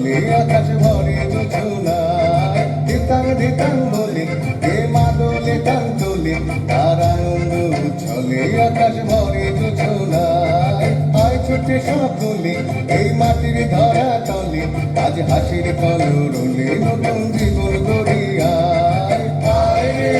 ছলে আকাশ ভরে যোছনায় ধিতাং ধিতাং বলে কে মাদলে টান তোলে তার আনন্দ উচ্ছলে আকাশ ভরে যোছনায় আয় ছুটে সব দোলে এই মাটির ধরা তলে আজ হাসির কলরলে নতুন জীবন গড়িয়ায় আয় রে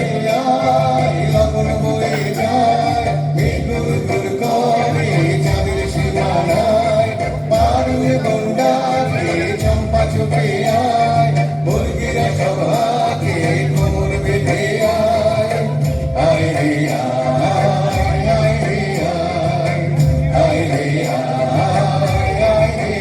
আয় লগন বয়ে যায় মেঘুর গুর করে চাঁদের সীমানায় পারুয়ে গন্ডাকে চম্পা চোখে আয় মুরগিরা সবাকে কোমর বেঁধে আয় আয় রে আয় আয় রে আয় আয় রে আয় আয় রে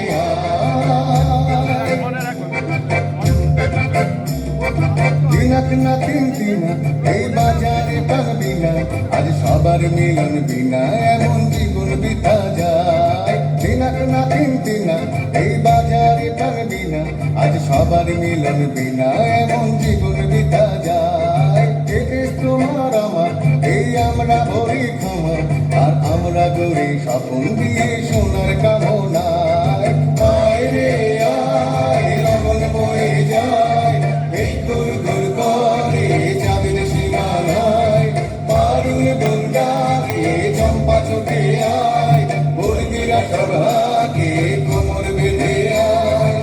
দিনাক না তিন দিনা এই বাজারে পাবি না আজ সবার মিলন বিনা এমন জীবন বিতা যায় দিনাক না তিন দিনা এই বাজারে পাবি না আজ সবার মিলন বিনা এমন জীবন বিতা যায় একে তোমার আমার এই আমরা ভরি ক্ষমা আর আমরা গড়ে স্বপ্ন দিয়ে সোনার কামনায় আয় রে আয় লগন বয়ে যায় এই গুর গুর করে চাঁদের সীমানায় পারুয়ে গঙ্গাকে চম্পা চোখে আয় মুরগিরা সবাকে কোমর বেঁধে আয়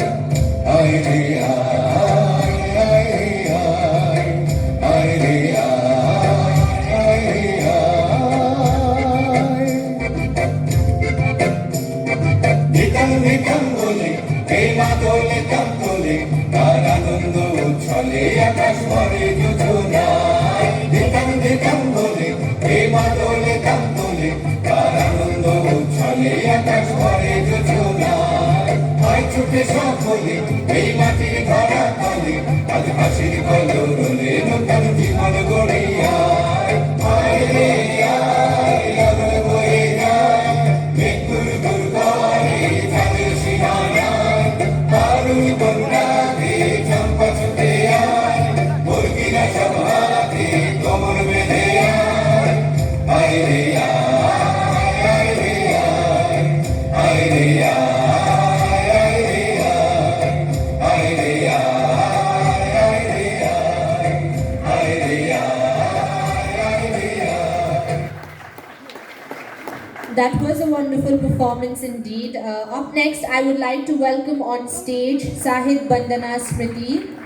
আয় রে আয় আয় রে আয় আয় রে আয় আয় রে আয় ধিতাং ধিতাং বলে এই মাদলে টান তোলে তার আনন্দ উচ্ছলে আকাশ ভরে যোছনায় ধিতাং ধিতাং বলে এই মাদলে টান তোলে তার আনন্দ উচ্ছলে আকাশ ভরে যোছনায় আয় ছুটে সকলে এই মাটির ধরা তলে আজ হাসির কলরলে নতুন জীবন গড়িয়ায় আয় রে আয় লগন বয়ে যায় মেঘ গুর গুর করে চাঁদের সীমানায় পারুই বন্যাকে চম্পা ছুটে আয় মুরগিরা সবাকে কোমর বেঁধে আয় আয় রে আয় আয় রে আয় আয় রে আয় আয় রে আয় আয় রে আয় আয় রে আয় আয় রে আয় আয় রে আয় That was a wonderful performance indeed. Up next, I would like to welcome on stage Sahid Bandana Smriti.